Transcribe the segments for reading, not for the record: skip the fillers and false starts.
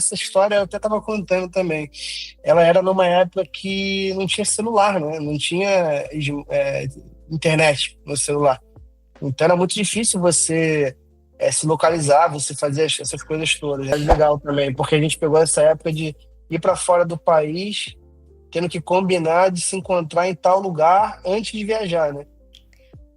Essa história eu até estava contando também. Ela era numa época que não tinha celular, né? Não tinha é, internet no celular. Então era muito difícil você se localizar, você fazer essas coisas todas. É legal também, porque a gente pegou essa época de ir para fora do país, tendo que combinar de se encontrar em tal lugar antes de viajar, né?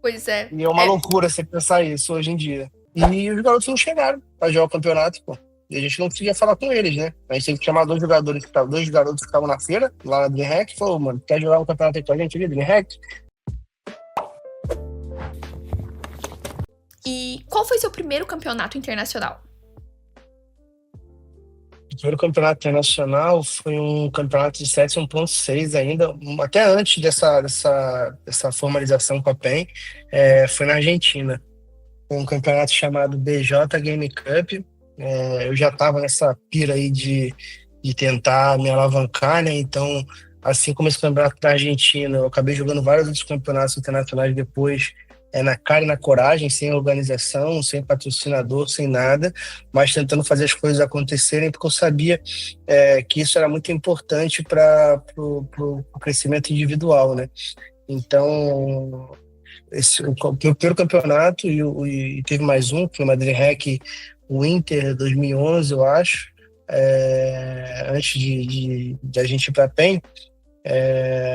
Pois é. E é uma loucura você pensar isso hoje em dia. E os garotos não chegaram para jogar o campeonato, pô. E a gente não conseguia falar com eles, né? A gente teve que chamar dois garotos que estavam na feira, lá na DreamHack, e falou, mano, quer jogar um campeonato aí com a gente ali, DreamHack? E qual foi seu primeiro campeonato internacional? O primeiro campeonato internacional foi um campeonato de 7.6 ainda, até antes dessa formalização com a PEN, foi na Argentina. Foi um campeonato chamado BJ Game Cup. Eu já estava nessa pira aí de tentar me alavancar, né? Então, assim como esse campeonato da Argentina, eu acabei jogando vários outros campeonatos internacionais depois, na cara e na coragem, sem organização, sem patrocinador, sem nada, mas tentando fazer as coisas acontecerem, porque eu sabia que isso era muito importante para o crescimento individual, né? Então, o primeiro campeonato e teve mais um, que foi o Madrid Hack, o Inter 2011, eu acho, antes de a gente ir para a PEN,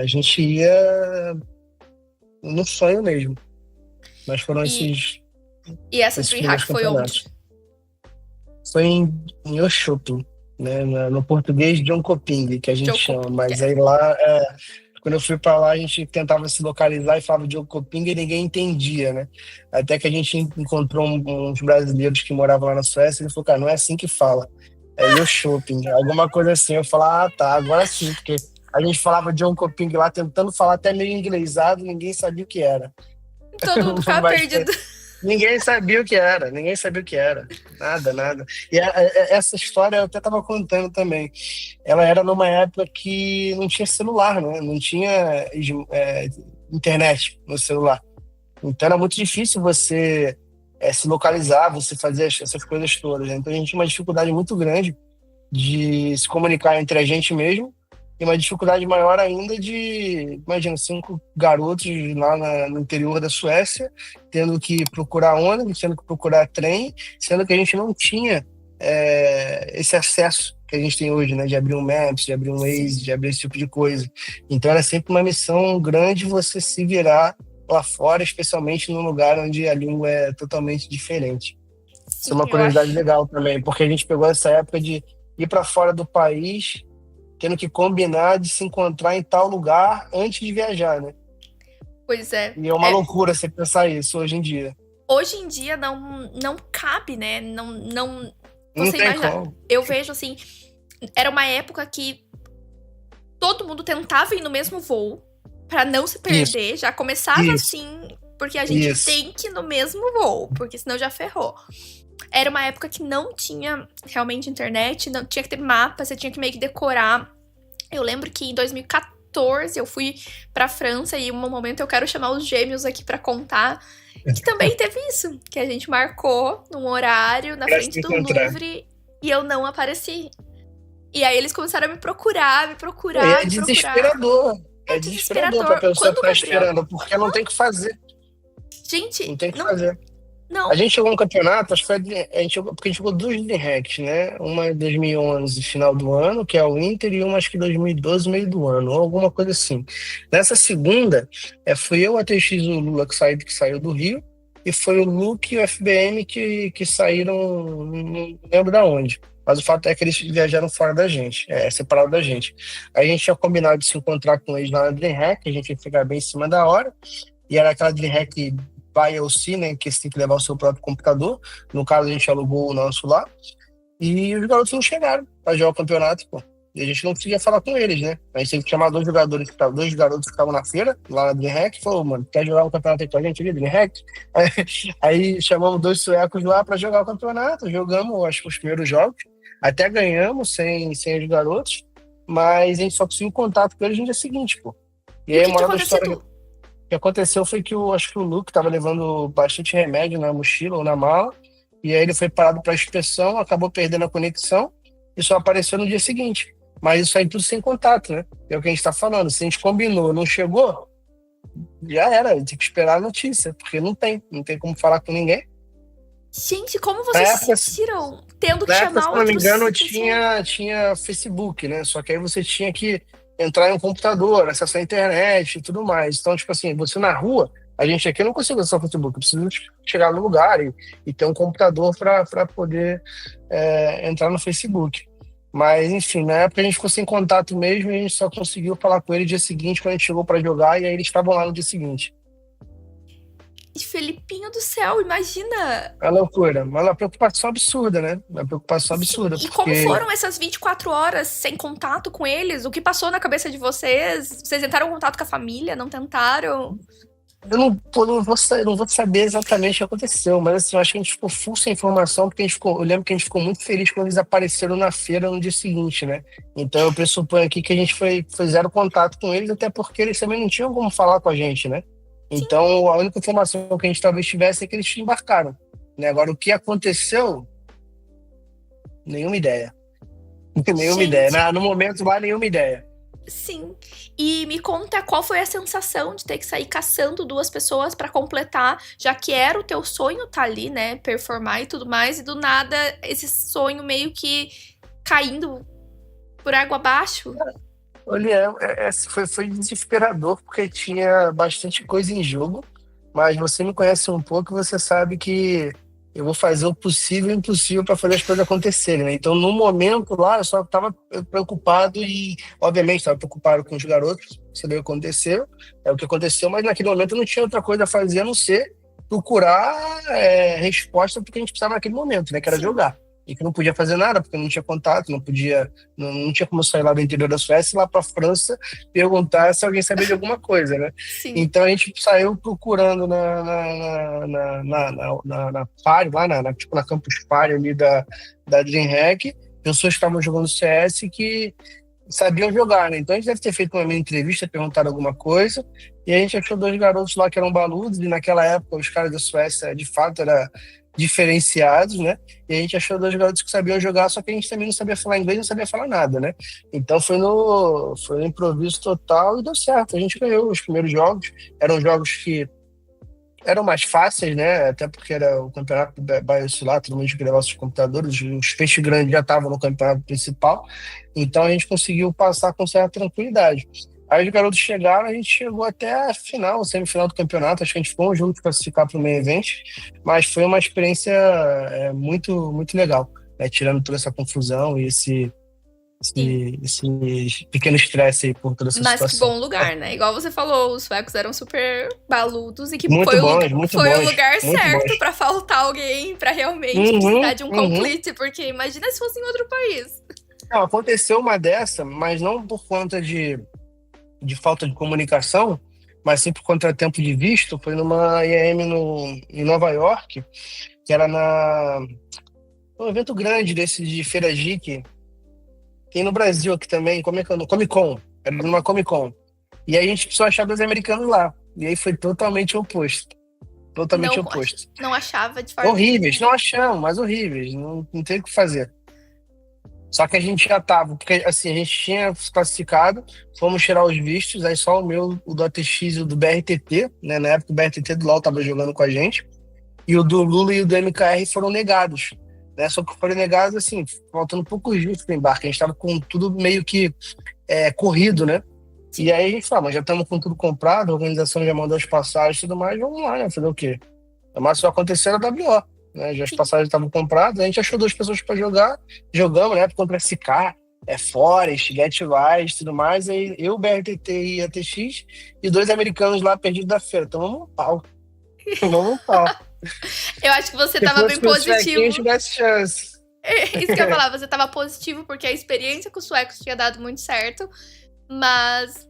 a gente ia no sonho mesmo, mas foram E, esses, e essa esses primeiros DreamHack foi onde? campeonatos. Foi em Oxoto, né, no português John Coping, que a gente chama, Jokoping. mas aí lá, quando eu fui para lá, a gente tentava se localizar e falava de Coping e ninguém entendia, né? Até que a gente encontrou uns brasileiros que moravam lá na Suécia e ele falou, cara, não é assim que fala, é Jönköping, alguma coisa assim. Eu falava, ah, tá, agora sim, porque a gente falava John Coping lá, tentando falar até meio inglesado, ninguém sabia o que era. Todo mundo ficava Mas perdido. ninguém sabia o que era, ninguém sabia o que era. Nada, nada. E essa história eu até estava contando também. Ela era numa época que não tinha celular, né? Não tinha internet no celular. Então era muito difícil você se localizar, você fazer essas coisas todas, né? Então a gente tinha uma dificuldade muito grande de se comunicar entre a gente mesmo e uma dificuldade maior ainda de, imagina, 5 garotos lá no interior da Suécia, tendo que procurar ônibus, tendo que procurar trem, sendo que a gente não tinha esse acesso que a gente tem hoje, né, de abrir um Maps, de abrir um Waze, de abrir esse tipo de coisa. Então era sempre uma missão grande você se virar lá fora, especialmente num lugar onde a língua é totalmente diferente. Isso é Sim, uma eu curiosidade acho. legal também, porque a gente pegou essa época de ir para fora do país, tendo que combinar de se encontrar em tal lugar antes de viajar, né? Pois é. E é uma loucura você pensar isso hoje em dia. Hoje em dia não cabe, né? Não. Não Você tem imagina. como. Eu vejo assim. Era uma época que todo mundo tentava ir no mesmo voo pra não se Isso, perder. Já começava isso, assim, porque a gente isso. tem que ir no mesmo voo, porque senão já ferrou. Era uma época que não tinha realmente internet, não tinha que ter mapa, você tinha que meio que decorar. Eu lembro que em 2014 eu fui pra França e um momento eu quero chamar os gêmeos aqui pra contar que também teve isso, que a gente marcou num horário na Para se frente do encontrar. Louvre e eu não apareci. E aí eles começaram a me procurar, me E procurar, é me procurar. desesperador. É É desesperador para a desesperador. pessoa Quando que o está Gabriel. esperando, porque não tem o que fazer. Não Gente, tem o que não, fazer. A não. gente chegou no campeonato, acho que foi, porque a gente jogou duas Leading Hacks, né? Uma em 2011, final do ano, que é o Inter, e uma acho que em 2012, meio do ano, ou alguma coisa assim. Nessa segunda, fui eu, a TX e o Lula que saiu do Rio, e foi o Luke e o FBM que saíram, não lembro da onde. Mas o fato é que eles viajaram fora da gente, separado da gente. Aí a gente tinha combinado de se encontrar com eles lá na DreamHack, a gente ia ficar bem em cima da hora, e era aquela DreamHack by OC, né, que você tem que levar o seu próprio computador. No caso, a gente alugou o nosso lá. E os garotos não chegaram para jogar o campeonato, pô. E a gente não conseguia falar com eles, né? A gente teve que chamar dois garotos que estavam na feira, lá na DreamHack, e falou, mano, quer jogar um campeonato aí com a gente ali, DreamHack? Aí chamamos dois suecos lá para jogar o campeonato, jogamos, acho que os primeiros jogos, até ganhamos sem os garotos, mas a gente só conseguiu contato com eles no dia seguinte, pô. E E o aí, que uma tinha hora da história acontecido? que aconteceu foi que acho que o Luke estava levando bastante remédio na mochila ou na mala, e aí ele foi parado para inspeção, acabou perdendo a conexão, e só apareceu no dia seguinte. Mas isso aí tudo sem contato, né? É o que a gente tá falando. Se a gente combinou, não chegou, já era. Tem que esperar a notícia, porque não tem como falar com ninguém. Gente, como Na vocês se época, sentiram tendo que na época, se chamar não me engano, outras pessoas? tinha Facebook, né? Só que aí você tinha que entrar em um computador, acessar a internet e tudo mais. Então, tipo assim, você na rua, a gente aqui não consegue acessar o Facebook, eu preciso chegar no lugar e ter um computador para poder entrar no Facebook. Mas, enfim, na época a gente ficou sem contato mesmo e a gente só conseguiu falar com ele no dia seguinte, quando a gente chegou para jogar, e aí eles estavam lá no dia seguinte. E Felipinho do céu, imagina! É loucura, mas é uma preocupação absurda, né? Uma preocupação Sim, absurda, e como porque foram essas 24 horas sem contato com eles? O que passou na cabeça de vocês? Vocês entraram em contato com a família? Não tentaram? eu não, pô, não vou saber exatamente o que aconteceu, mas assim, eu acho que a gente ficou full sem informação, porque eu lembro que a gente ficou muito feliz quando eles apareceram na feira no dia seguinte, né? Então eu pressuponho aqui que a gente foi zero contato com eles, até porque eles também não tinham como falar com a gente, né? Sim, Então a única informação que a gente talvez tivesse é que eles embarcaram, né? Agora o que aconteceu, nenhuma ideia. Nenhuma ideia. gente, No momento lá, nenhuma ideia. sim. E me conta qual foi a sensação de ter que sair caçando duas pessoas pra completar, já que era o teu sonho tá ali, né? Performar e tudo mais, e do nada esse sonho meio que caindo por água abaixo. Olha, foi desesperador, porque tinha bastante coisa em jogo, mas você me conhece um pouco e você sabe que eu vou fazer o possível e o impossível para fazer as coisas acontecerem, né? Então, no momento lá, eu só estava preocupado e, obviamente, estava preocupado com os garotos, saber o que aconteceu, é o que aconteceu, mas naquele momento eu não tinha outra coisa a fazer a não ser procurar resposta porque a gente precisava naquele momento, né? Que era Sim, jogar. E que não podia fazer nada, porque não tinha contato, não podia, não tinha como sair lá do interior da Suécia e ir lá para a França perguntar se alguém sabia de alguma coisa, né? sim. Então a gente saiu procurando na Party, lá tipo, na Campus Party ali da DreamHack, pessoas que estavam jogando CS que sabiam jogar, né? Então a gente deve ter feito uma mini entrevista, perguntado alguma coisa, e a gente achou dois garotos lá que eram baludos, e naquela época os caras da Suécia de fato eram diferenciados, né? E a gente achou dois garotos que sabiam jogar, só que a gente também não sabia falar inglês, não sabia falar nada, né? Então foi no improviso total e deu certo. A gente ganhou os primeiros jogos, eram jogos que eram mais fáceis, né? Até porque era o campeonato do Bairro lá, todo mundo queria nossos computadores, os peixes grandes já estavam no campeonato principal, então a gente conseguiu passar com certa tranquilidade. Aí os garotos chegaram, a gente chegou até a final, semifinal do campeonato, acho que a gente ficou um jogo de classificar para o main event, mas foi uma experiência muito, muito legal, né? Tirando toda essa confusão e Sim. esse pequeno estresse aí por toda essa Mas que situação. bom lugar, né? Igual você falou, os suecos eram super baludos e que Muito bons, muito foi o bons, lugar muito certo bons. pra faltar alguém, pra realmente precisar Uhum, de um uhum. complete, porque imagina se fosse em outro país. Não, aconteceu uma dessa, mas não por conta de falta de comunicação, mas sim por contratempo de visto. Foi numa IEM em Nova York, que era um evento grande desse de Feira Geek. Tem no Brasil aqui também, como é que é? No Comic Con. Era numa Comic Con. E aí a gente precisou achar dois americanos lá. E aí foi totalmente oposto. Totalmente Não, oposto. não achava de forma Horríveis, não nenhuma. achamos, mas horríveis. Não tem o que fazer. Só que a gente já tava, porque assim, a gente tinha se classificado, fomos tirar os vistos, aí só o meu, o do ATX e o do BRTT, né? Na época o BRTT do LoL tava jogando com a gente, e o do Lula e o do MKR foram negados, né? Só que foram negados, assim, faltando poucos dias pro embarque, a gente tava com tudo meio que corrido, né? E Sim, aí a gente falou, mas já estamos com tudo comprado, a organização já mandou as passagens e tudo mais, vamos lá, né? Fazer o quê? Mas só aconteceu na WO, né? Já as sim. passagens estavam compradas, a gente achou duas pessoas para jogar, jogamos, né? Contra SK, Forest, Get Wise e tudo mais. Aí eu, BRTT e ATX, e dois americanos lá perdidos da feira. Tomamos um pau. Tomamos um pau. Eu acho que você Se tava fosse bem com os suequinhos, positivo. tivesse chance. Isso que eu ia falar, você tava positivo porque a experiência com os suecos tinha dado muito certo, mas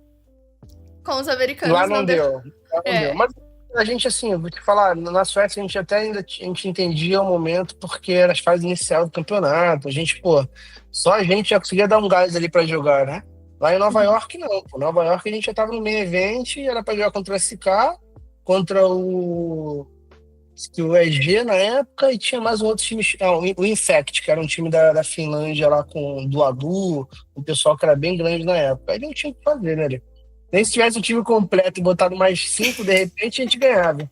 com os Lá americanos não não deu. deu. Lá não deu. É, Mas a gente, assim, eu vou te falar, na Suécia a gente até ainda a gente entendia o momento porque era as fases iniciais do campeonato. A gente, pô, só a gente já conseguia dar um gás ali pra jogar, né? Lá em Nova uhum. York, não. Pô. Nova York a gente já tava no meio evento, era pra jogar contra o SK, contra o EG na época e tinha mais um outro time, o Infect, que era um time da Finlândia lá com o Duadu, um pessoal que era bem grande na época. Aí não tinha o que fazer, né? Nem se tivesse o time completo e botado mais cinco, de repente a gente ganhava.